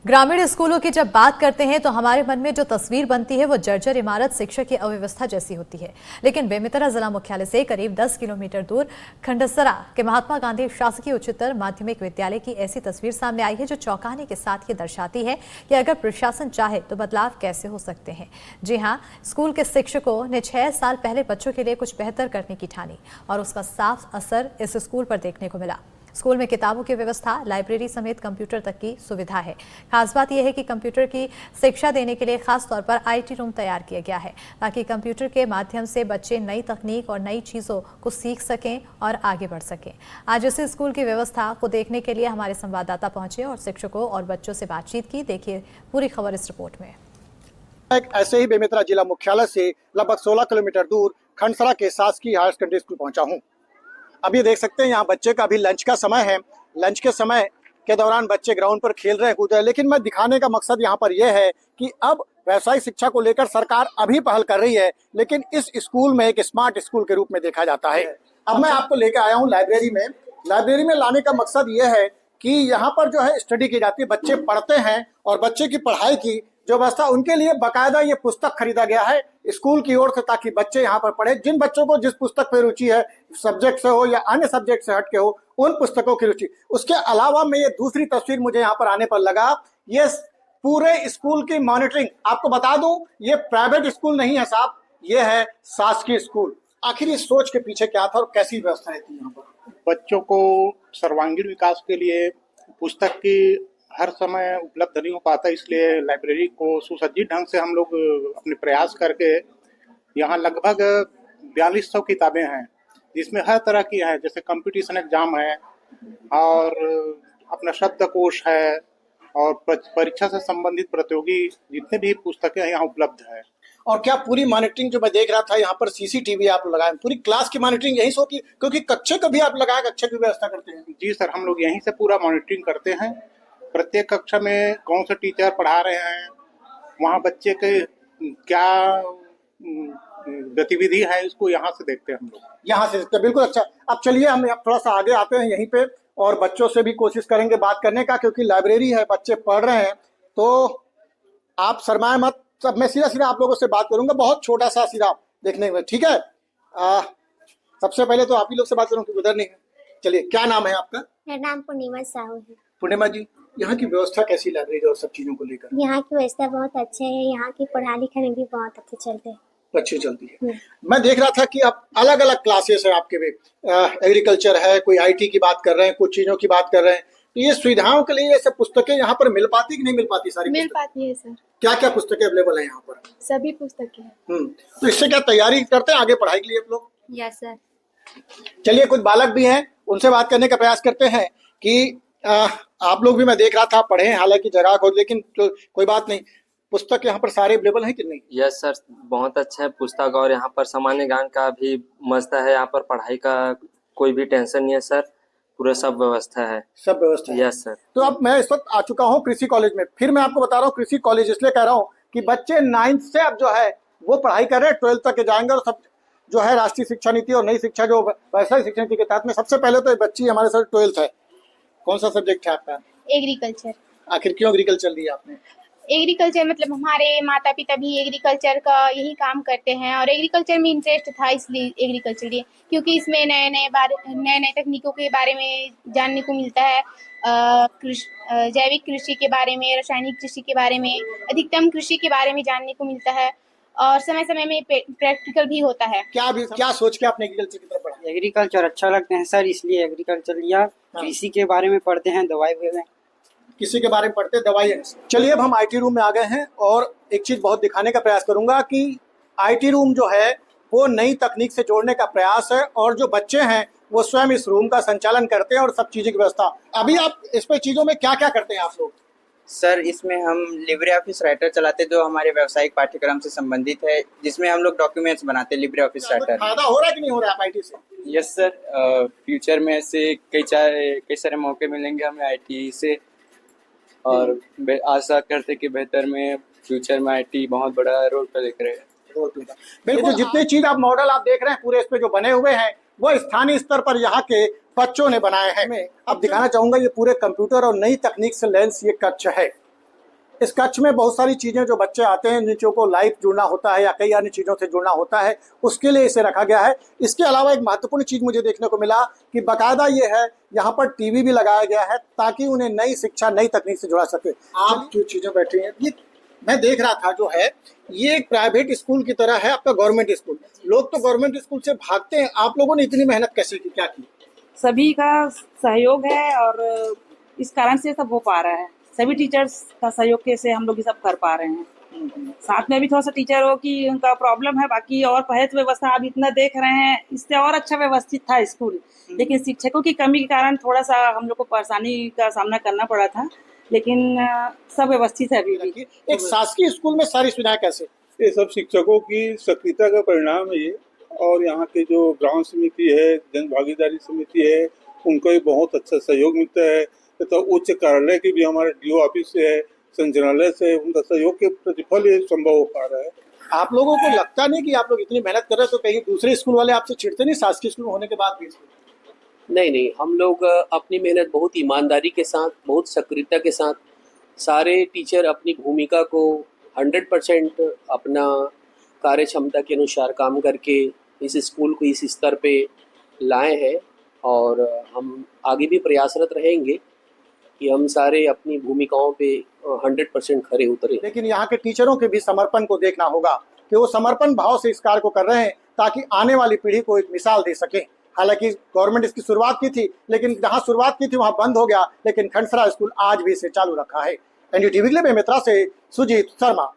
ग्रामीण स्कूलों की जब बात करते हैं तो हमारे मन में जो तस्वीर बनती है वो जर्जर इमारत, शिक्षा की अव्यवस्था जैसी होती है। लेकिन बेमेतरा जिला मुख्यालय से करीब 10 किलोमीटर दूर खंडसरा के महात्मा गांधी शासकीय उच्चतर माध्यमिक विद्यालय की ऐसी तस्वीर सामने आई है जो चौंकाने के साथ ये दर्शाती है कि अगर प्रशासन चाहे तो बदलाव कैसे हो सकते हैं। जी हाँ, स्कूल के शिक्षकों ने 6 साल पहले बच्चों के लिए कुछ बेहतर करने की ठानी और उसका साफ असर इस स्कूल पर देखने को मिला। स्कूल में किताबों की व्यवस्था, लाइब्रेरी समेत कंप्यूटर तक की सुविधा है। खास बात यह है कि कंप्यूटर की शिक्षा देने के लिए खास तौर पर आईटी रूम तैयार किया गया है ताकि कंप्यूटर के माध्यम से बच्चे नई तकनीक और नई चीज़ों को सीख सकें और आगे बढ़ सकें। आज इस स्कूल की व्यवस्था को देखने के लिए हमारे संवाददाता पहुंचे और शिक्षकों और बच्चों से बातचीत की। देखिए पूरी खबर इस रिपोर्ट में। एक ऐसे ही बेमेतरा जिला मुख्यालय से लगभग 16 किलोमीटर दूर खंडसरा के शासकीय हायर सेकेंडरी स्कूल पहुंचा हूं। अभी देख सकते हैं यहाँ बच्चे का अभी लंच का समय है। लंच के समय के दौरान बच्चे ग्राउंड पर खेल रहे कूद रहे, लेकिन मैं दिखाने का मकसद यहाँ पर यह है कि अब व्यावसायिक शिक्षा को लेकर सरकार अभी पहल कर रही है, लेकिन इस स्कूल में एक स्मार्ट स्कूल के रूप में देखा जाता है। अब मैं आपको लेकर आया हूँ लाइब्रेरी में। लाइब्रेरी में लाने का मकसद यह है कि यहाँ पर जो है स्टडी की जाती है, बच्चे पढ़ते हैं और बच्चे की पढ़ाई की जो व्यवस्था, उनके लिए बाकायदा ये पुस्तक खरीदा गया है स्कूल की ओर से ताकि बच्चे यहाँ पर पढ़े। जिन बच्चों को जिस पुस्तक पे रुचि है, सब्जेक्ट से हो या अन्य सब्जेक्ट से हट के हो, उन पुस्तकों की रुचि। उसके अलावा में ये दूसरी तस्वीर मुझे यहाँ पर आने पर लगा, ये पूरे स्कूल की मॉनिटरिंग। आपको बता दूं, ये प्राइवेट स्कूल नहीं है साहब, ये है शासकीय स्कूल। आखिर इस सोच के पीछे क्या था और कैसी व्यवस्थाएं थी यहाँ पर? बच्चों को सर्वांगीण विकास के लिए पुस्तक की हर समय उपलब्ध नहीं हो पाता, इसलिए लाइब्रेरी को सुसज्जित ढंग से हम लोग अपने प्रयास करके यहाँ लगभग 4200 किताबें हैं, जिसमें हर तरह की है, जैसे कंपटीशन एग्जाम है और अपना शब्दकोश है और परीक्षा से संबंधित प्रतियोगी जितने भी पुस्तकें यहाँ उपलब्ध है। और क्या पूरी मॉनिटरिंग जो मैं देख रहा था यहाँ पर सीसीटीवी आप लगाए, पूरी क्लास की मॉनिटरिंग यहीं से होती है? क्योंकि कक्षा का भी आप लगाए, कक्षा की व्यवस्था करते हैं? जी सर, हम लोग यहीं से पूरा मॉनिटरिंग करते हैं। प्रत्येक कक्षा में कौन से टीचर पढ़ा रहे हैं, वहाँ बच्चे के क्या गतिविधि है, इसको यहाँ से देखते हैं हम लोग। यहाँ से देखते हैं, बिल्कुल। अच्छा, अब चलिए हम थोड़ा सा आगे आते हैं यहीं पे और बच्चों से भी कोशिश करेंगे बात करने का, क्योंकि लाइब्रेरी है, बच्चे पढ़ रहे हैं, तो आप शर्माए मत। सब मैं सीधा सीधा आप लोगों से बात करूंगा, बहुत छोटा सा सीधा देखने में, ठीक है? सबसे पहले तो आप ही लोग से बात करूँ क्योंकि उधर नहीं है। चलिए, क्या नाम है आपका? मेरा नाम पूर्णिमा साहू है। पूर्णिमा जी, यहाँ की व्यवस्था कैसी लाइब्रेरी और सब चीजों को लेकर? यहाँ की व्यवस्था बहुत अच्छे है, यहाँ की पढ़ाई लिखाई भी बहुत अच्छे चलते हैं। अच्छी चलती है। मैं देख रहा था कि आप अलग अलग क्लासेस है आपके भी, एग्रीकल्चर है, कोई आईटी की बात कर रहे हैं, कुछ चीजों की बात कर रहे हैं, तो ये सुविधाओं के लिए ये सब पुस्तकें यहाँ पर मिल पाती कि नहीं मिल पाती? सारी मिल पाती है सर। क्या क्या पुस्तकें अवेलेबल है यहाँ पर? सभी पुस्तकें हैं। तो इससे क्या तैयारी करते हैं आगे पढ़ाई के लिए आप लोग? Yes sir. चलिए, कुछ बालक भी हैं, उनसे बात करने का प्रयास करते हैं कि आप लोग भी, मैं देख रहा था, पढ़े हैं, हालांकि जगह खोज, लेकिन तो कोई बात नहीं, पुस्तक यहाँ पर सारे अवेलेबल हैं कि नहीं? यस सर, बहुत अच्छा है पुस्तक और यहाँ पर सामान्य ज्ञान का भी मस्त है। यहाँ पर पढ़ाई का कोई भी टेंशन नहीं है सर, पूरा सब व्यवस्था है। सब व्यवस्था है? Yes sir. तो अब मैं इस वक्त आ चुका हूँ कृषि कॉलेज में। फिर मैं आपको बता रहा हूँ कृषि कॉलेज इसलिए कह रहा हूँ कि बच्चे 9th से अब जो है वो पढ़ाई कर रहे हैं, 12th तक के जाएंगे और सब जो है राष्ट्रीय शिक्षा नीति और नई शिक्षा जो वैश्विक शिक्षा नीति के तहत में सबसे पहले तो बच्ची हमारे साथ 12th है। कौन सा सब्जेक्ट है आपका? एग्रीकल्चर। आखिर क्यों एग्रीकल्चर लिया आपने? एग्रीकल्चर मतलब हमारे माता पिता भी एग्रीकल्चर का यही काम करते हैं और एग्रीकल्चर में इंटरेस्ट था, इसलिए एग्रीकल्चर लिए, क्योंकि इसमें नए नए तकनीकों के बारे में जानने को मिलता है। जैविक कृषि के बारे में, रासायनिक कृषि के बारे में, अधिकतम कृषि के बारे में जानने को मिलता है और समय समय में प्रैक्टिकल भी होता है। क्या सोच के आपने एग्रीकल्चर की तरफ पढ़ा? एग्रीकल्चर अच्छा लगता है सर, इसलिए एग्रीकल्चर लिया। कृषि के बारे में पढ़ते हैं, दवाई वगैरह किसी के बारे में पढ़ते, दवाई। चलिए, अब हम आईटी रूम में आ गए हैं और एक चीज बहुत दिखाने का प्रयास करूंगा कि आईटी रूम जो है वो नई तकनीक से जोड़ने का प्रयास है और जो बच्चे हैं वो स्वयं इस रूम का संचालन करते हैं और सब चीज़ों की व्यवस्था। अभी आप इस पे चीज़ों में क्या क्या करते हैं आप लोग? सर, इसमें हम लिब्रे ऑफिस राइटर चलाते हैं, जो हमारे व्यावसायिक पाठ्यक्रम से संबंधित है, जिसमें हम लोग डॉक्यूमेंट्स बनाते हैं लिब्रे ऑफिस राइटर। फायदा हो रहा है कि नहीं हो रहा है आईटी से? यस सर, फ्यूचर में ऐसे कई सारे मौके मिलेंगे हमें आईटी से और आशा करते कि बेहतर में फ्यूचर में आईटी बहुत बड़ा रोल प्ले करेगा। बिल्कुल, जितनी चीज आप मॉडल आप देख रहे हैं पूरे इस पे जो बने हुए हैं वो स्थानीय स्तर पर यहाँ के बच्चों ने बनाए हैं। मैं अब दिखाना चाहूंगा, ये पूरे कंप्यूटर और नई तकनीक से लैस ये कक्ष है। इस कक्ष में बहुत सारी चीजें जो बच्चे आते हैं नीचे को लाइव जुड़ना होता है या कई अन्य चीजों से जुड़ना होता है, उसके लिए इसे रखा गया है। इसके अलावा एक महत्वपूर्ण चीज मुझे देखने को मिला कि बाकायदा ये है यहाँ पर टीवी भी लगाया गया है ताकि उन्हें नई शिक्षा नई तकनीक से जुड़ा सके। आप जो चीजें बैठी हैं ये मैं देख रहा था जो है ये एक प्राइवेट स्कूल की तरह है आपका गवर्नमेंट स्कूल। लोग तो गवर्नमेंट स्कूल से भागते हैं, आप लोगों ने इतनी मेहनत कैसे की, क्या की? सभी का सहयोग है और इस कारण से सब हो पा रहा है। सभी टीचर्स का सहयोग से हम लोग ये सब कर पा रहे हैं। साथ में भी थोड़ा सा टीचर हो कि उनका प्रॉब्लम है, बाकी और पहले तो व्यवस्था आप इतना देख रहे हैं, इससे और अच्छा व्यवस्थित था स्कूल, लेकिन शिक्षकों की कमी के कारण थोड़ा सा हम लोग को परेशानी का सामना करना पड़ा था, लेकिन सब व्यवस्थित है अभी भी। एक शासकीय स्कूल में सारी सुविधाएं कैसे? ये सब शिक्षकों की सक्रियता का परिणाम है ये, और यहाँ के जो ग्राम समिति है, जन भागीदारी समिति है, उनको भी बहुत अच्छा सहयोग मिलता है। तो उच्च कार्यालय की भी हमारे डीओ ऑफिस से है, संचालनालय से, उनका सहयोग के प्रतिफल ये संभव हो पा रहा है। आप लोगों को लगता नहीं कि आप लोग इतनी मेहनत कर रहे हैं तो कहीं दूसरे स्कूल वाले आपसे चिढ़ते नहीं शासकीय स्कूल होने के बाद भी? नहीं, हम लोग अपनी मेहनत बहुत ईमानदारी के साथ, बहुत सक्रियता के साथ, सारे टीचर अपनी भूमिका को 100% अपना कार्य क्षमता के अनुसार काम करके इस स्कूल को इस स्तर पे लाए हैं, और हम आगे भी प्रयासरत रहेंगे कि हम सारे अपनी भूमिकाओं पे 100% खरे उतरे। लेकिन यहाँ के टीचरों के भी समर्पण को देखना होगा कि वो समर्पण भाव से इस कार्य को कर रहे हैं ताकि आने वाली पीढ़ी को एक मिसाल दे सके। हालांकि गवर्नमेंट इसकी शुरुआत की थी, लेकिन जहाँ शुरुआत की थी वहाँ बंद हो गया, लेकिन खंडसरा स्कूल आज भी इसे चालू रखा है। एनडीटीवी के लिए बेमेतरा से सुजीत शर्मा।